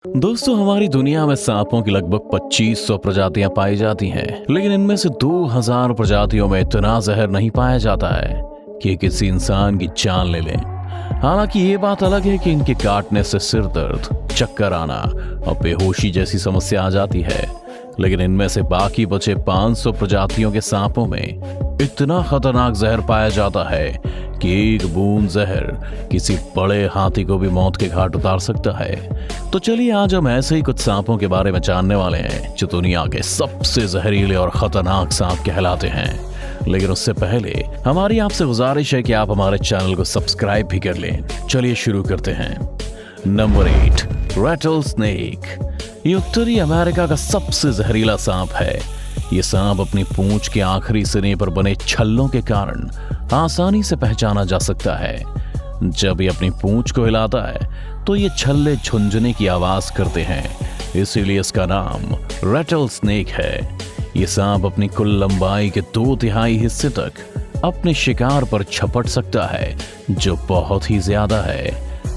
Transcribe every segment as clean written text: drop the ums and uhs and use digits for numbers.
दोस्तों, हमारी दुनिया में सांपों की लगभग 2500 प्रजातियां पाई जाती हैं, लेकिन इनमें से 2000 प्रजातियों में इतना जहर नहीं पाया जाता है कि ये किसी इंसान की जान ले लें। हालांकि ये बात अलग है कि इनके काटने से सिर दर्द, चक्कर आना और बेहोशी जैसी समस्या आ जाती है, लेकिन इनमें से बाकी बचे 500 प्रजातियों के सांपों में इतना खतरनाक जहर पाया जाता है कि एक बूंद जहर किसी बड़े हाथी को भी मौत के घाट उतार सकता है। तो चलिए आज हम ऐसे ही कुछ सांपों के बारे में जानने वाले हैं जो दुनिया के सबसे जहरीले और खतरनाक सांप कहलाते हैं। लेकिन उससे पहले हमारी आपसे गुजारिश है कि आप हमारे चैनल को सब्सक्राइब भी कर लें। चलिए शुरू करते हैं। Number 8, rattle snake. ये उत्तरी अमेरिका का सबसे जहरीला सांप है। ये सांप अपनी पूंछ के आखिरी सिरे पर बने छल्लों के कारण आसानी से पहचाना जा सकता है। जब ये अपनी पूंछ को हिलाता है तो ये छल्ले झुंझुने की आवाज करते हैं, इसीलिए इसका नाम रैटल स्नेक है। ये सांप अपनी कुल लंबाई के 2/3 हिस्से तक अपने शिकार पर झपट सकता है, जो बहुत ही ज्यादा है।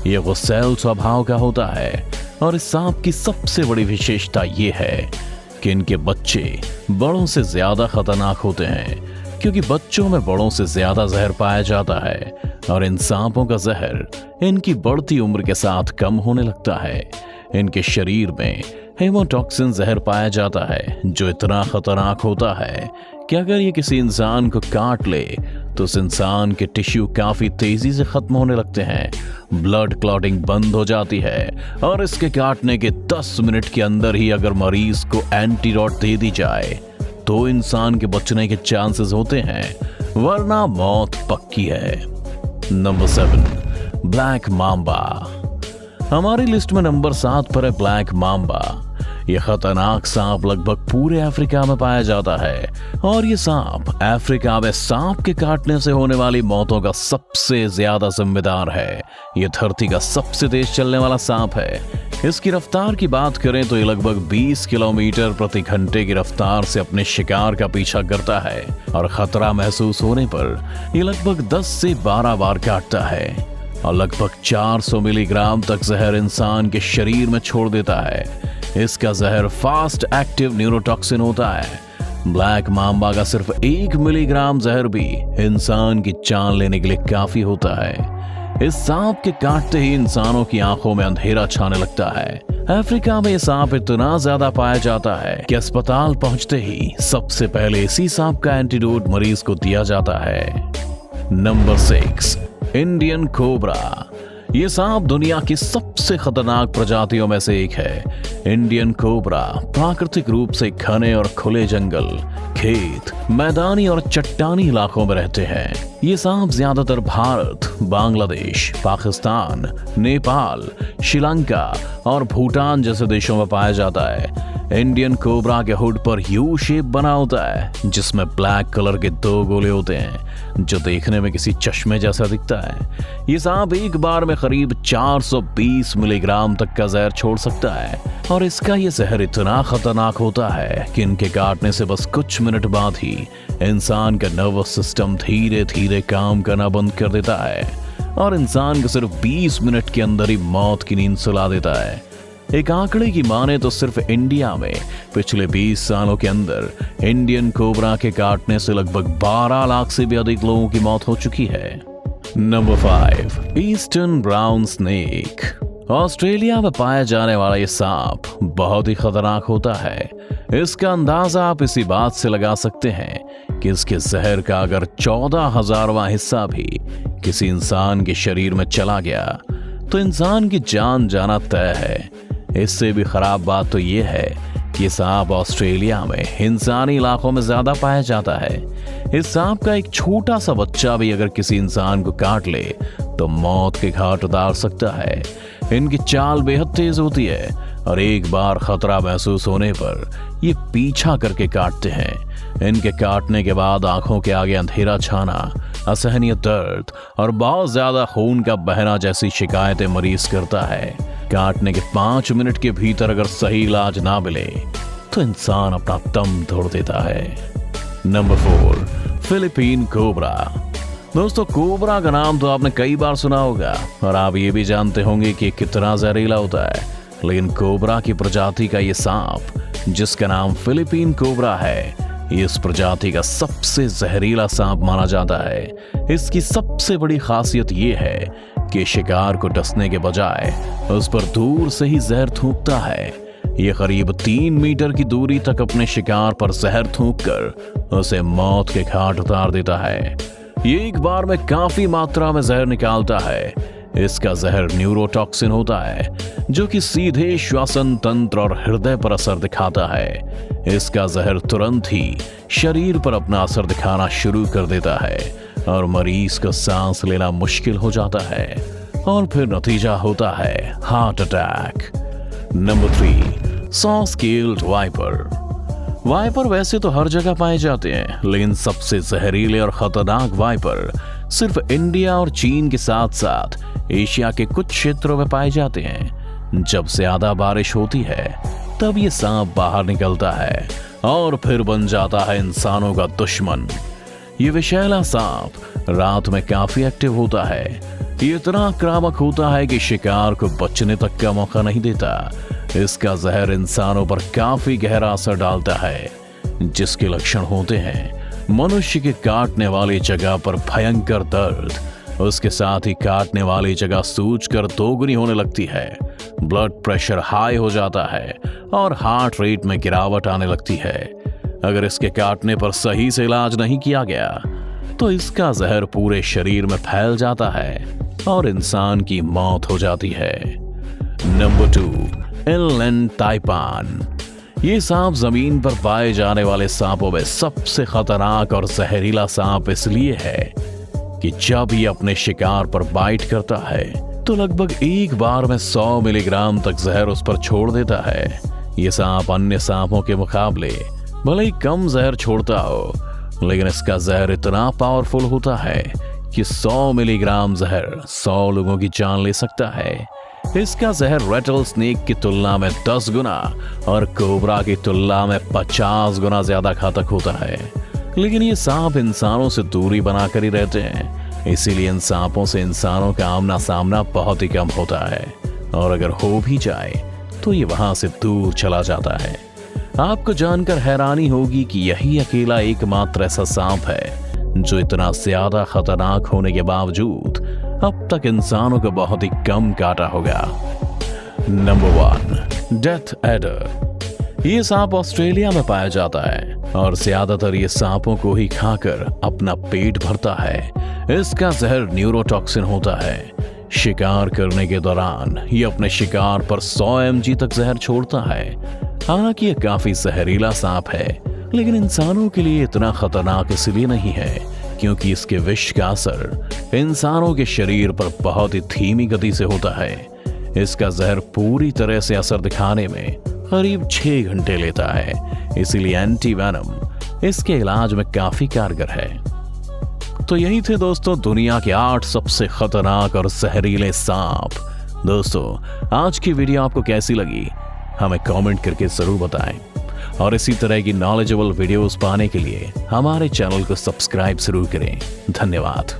ये गुस्सैल स्वभाव का होता है और इस सांप की सबसे बड़ी विशेषता ये है कि इनके बच्चे बड़ों से ज्यादा खतरनाक होते हैं, क्योंकि बच्चों में बड़ों से ज्यादा जहर पाया जाता है और इन सांपों का जहर इनकी बढ़ती उम्र के साथ कम होने लगता है। इनके शरीर में हेमोटॉक्सिन जहर पाया जाता है, जो इतना खतरनाक होता है कि अगर ये किसी इंसान को काट ले तो उस इंसान के टिश्यू काफी तेजी से खत्म होने लगते हैं, ब्लड क्लॉटिंग बंद हो जाती है और इसके काटने के 10 मिनट के अंदर ही अगर मरीज को एंटीडोट दे दी जाए तो इंसान के बचने के चांसेस होते हैं, वरना मौत पक्की है। Number 7, black Mamba. हमारी लिस्ट में नंबर 7 पर है ब्लैक मांबा। यह खतरनाक सांप लगभग पूरे अफ्रीका में पाया जाता है और ये सांप अफ्रीका में सांप के काटने से होने वाली मौतों का सबसे ज्यादा जिम्मेदार है। यह धरती का सबसे तेज चलने वाला सांप है। इसकी रफ्तार की बात करें तो ये लगभग 20 किलोमीटर प्रति घंटे की रफ्तार से अपने शिकार का पीछा करता है और खतरा महसूस होने पर ये लगभग 10 से 12 बार काटता है और लगभग 400 मिलीग्राम तक जहर इंसान के शरीर में छोड़ देता है। इसका जहर फास्ट एक्टिव न्यूरोटॉक्सिन होता है। ब्लैक मांबा का सिर्फ 1 मिलीग्राम जहर भी इंसान की जान लेने के लिए काफी होता है। इस सांप के काटते ही इंसानों की आंखों में अंधेरा छाने लगता है। अफ्रीका में यह सांप इतना ज्यादा पाया जाता है कि अस्पताल पहुंचते ही सबसे पहले इसी सांप का एंटीडोट मरीज को दिया जाता है। Number 6, Indian cobra. ये सांप दुनिया की सबसे खतरनाक प्रजातियों में से एक है। इंडियन कोबरा प्राकृतिक रूप से घने और खुले जंगल, खेत, मैदानी और चट्टानी इलाकों में रहते हैं। ये सांप ज्यादातर भारत, बांग्लादेश, पाकिस्तान, नेपाल, श्रीलंका और भूटान जैसे देशों में पाया जाता है। इंडियन कोबरा के हुड पर यू शेप बना होता है, जिसमें ब्लैक कलर के 2 गोले होते हैं, जो देखने में किसी चश्मे जैसा दिखता है। ये सांप एक बार में करीब 420 मिलीग्राम तक का जहर छोड़ सकता है और इसका ये जहर इतना खतरनाक होता है कि इनके काटने से बस कुछ मिनट बाद ही इंसान का नर्वस सिस्टम धीरे धीरे काम करना बंद कर देता है और इंसान को सिर्फ 20 मिनट के अंदर ही मौत की नींद सुला देता है। एक आंकड़े की माने तो सिर्फ इंडिया में पिछले 20 सालों के अंदर इंडियन कोबरा के काटने से लगभग 12 लाख से भी अधिक लोगों की मौत हो चुकी है। Number 5, eastern brown snake. Australia में पाया जाने वाला ये सांप बहुत ही खतरनाक होता है। इसका अंदाजा आप इसी बात से लगा सकते हैं कि इसके जहर का अगर 14,000वां हिस्सा भी किसी इंसान के शरीर में चला गया तो इंसान की जान जाना तय है। इससे भी खराब बात तो यह है कि सांप ऑस्ट्रेलिया में इंसानी इलाकों में ज्यादा पाया जाता है। इस सांप का एक छोटा सा बच्चा भी अगर किसी इंसान को काट ले तो मौत के घाट उतार सकता है। इनकी चाल बेहद तेज होती है और एक बार खतरा महसूस होने पर ये पीछा करके काटते हैं। इनके काटने के बाद आंखों के आगे अंधेरा छाना, असहनीय दर्द और बहुत ज्यादा खून का बहना जैसी शिकायतें मरीज करता है। काटने के 5 मिनट के भीतर अगर सही इलाज ना मिले तो इंसान अपना दम तोड़ देता है। Number 4, Philippine cobra. दोस्तों, कोबरा का नाम तो आपने कई बार सुना होगा और आप ये भी जानते होंगे कि कितना जहरीला होता है। लेकिन कोबरा की प्रजाति का ये सांप, जिसका नाम फिलीपीन कोबरा है, इस प्रजाति का सबसे जहरीला सांप माना जाता है। इसकी सबसे बड़ी खासियत ये है कि शिकार को डसने के बजाय उस पर दूर से ही जहर थूकता है। ये करीब 3 मीटर की दूरी तक अपने शिकार पर जहर थूककर उसे मौत के घाट उतार देता है। ये एक बार में काफी मात्रा में जहर निकालता है। इसका जहर न्यूरोटॉक्सिन होता है, जो कि सीधे श्वसन तंत्र और हृदय पर असर दिखाता है। इसका जहर तुरंत ही शरीर पर अपना असर दिखाना शुरू कर देता है और मरीज को सांस लेना मुश्किल हो जाता है और फिर नतीजा होता है heart attack. Number 3, saw scaled viper. Viper वैसे तो हर जगह पाए जाते हैं, लेकिन सबसे जहरीले और खतरनाक वाइपर सिर्फ इंडिया और चीन के साथ साथ एशिया के कुछ क्षेत्रों में पाए जाते हैं। जब ज्यादा बारिश होती है तब ये सांप बाहर निकलता है और फिर बन जाता है इंसानों का दुश्मन। ये विषैला सांप रात में काफी एक्टिव होता है। ये इतना आक्रामक होता है कि शिकार को बचने तक का मौका नहीं देता। इसका जहर इंसानों पर काफी गहरा असर डालता है, जिसके लक्षण होते हैं मनुष्य के काटने वाली जगह पर भयंकर दर्द, उसके साथ ही काटने वाली जगह सूजकर दोगुनी होने लगती है, ब्लड प्रेशर हाई हो जाता है और हार्ट रेट में गिरावट आने लगती है। अगर इसके काटने पर सही से इलाज नहीं किया गया तो इसका जहर पूरे शरीर में फैल जाता है और इंसान की मौत हो जाती है। Number 2, inland taipan. ये सांप जमीन पर पाए जाने वाले सांपों में सबसे खतरनाक और जहरीला सांप इसलिए है कि जब ये अपने शिकार पर बाइट करता है तो लगभग एक बार में 100 मिलीग्राम तक जहर उस पर छोड़ देता है। ये सांप अन्य सांपों के मुकाबले भले ही कम जहर छोड़ता हो, लेकिन इसका जहर इतना पावरफुल होता है कि 100 मिलीग्राम जहर 100 लोगों की जान ले सकता है। इसका जहर रेटल स्नेक की तुलना में 10 गुना और कोबरा की तुलना में 50 गुना ज्यादा घातक होता है। लेकिन ये सांप इंसानों से दूरी बनाकर ही रहते हैं, इसीलिए इन सांपों से इंसानों का आमना सामना बहुत ही कम होता है, और अगर हो भी जाए तो ये वहां से दूर चला जाता है। आपको जानकर हैरानी होगी कि यही अकेला एकमात्र ऐसा सांप है जो इतना ज्यादा खतरनाक होने के बावजूद अब तक इंसानों को बहुत ही कम काटा होगा। Number 1, death adder. ये सांप ऑस्ट्रेलिया में पाया जाता है और ज्यादातर ये सांपों को ही खाकर अपना पेट भरता है। इसका जहर न्यूरोटॉक्सिन होता है। शिकार करने के दौरान ये अपने शिकार पर 100 mg तक जहर छोड़ता है। हालांकि ये काफी जहरीला सांप है, लेकिन इंसानों के लिए इतना खतरनाक इसलिए नहीं है क्योंकि इसके विष का असर इंसानों के शरीर पर बहुत ही धीमी गति से होता है। इसका जहर पूरी तरह से असर दिखाने में करीब 6 घंटे लेता है, इसीलिए एंटीवेनम इसके इलाज में काफी कारगर है। तो यही थे दोस्तों दुनिया के 8 सबसे खतरनाक और जहरीले सांप। दोस्तों, आज की वीडियो आपको कैसी लगी हमें कमेंट करके जरूर बताएं, और इसी तरह की नॉलेजेबल वीडियोस पाने के लिए हमारे चैनल को सब्सक्राइब जरूर करें। धन्यवाद।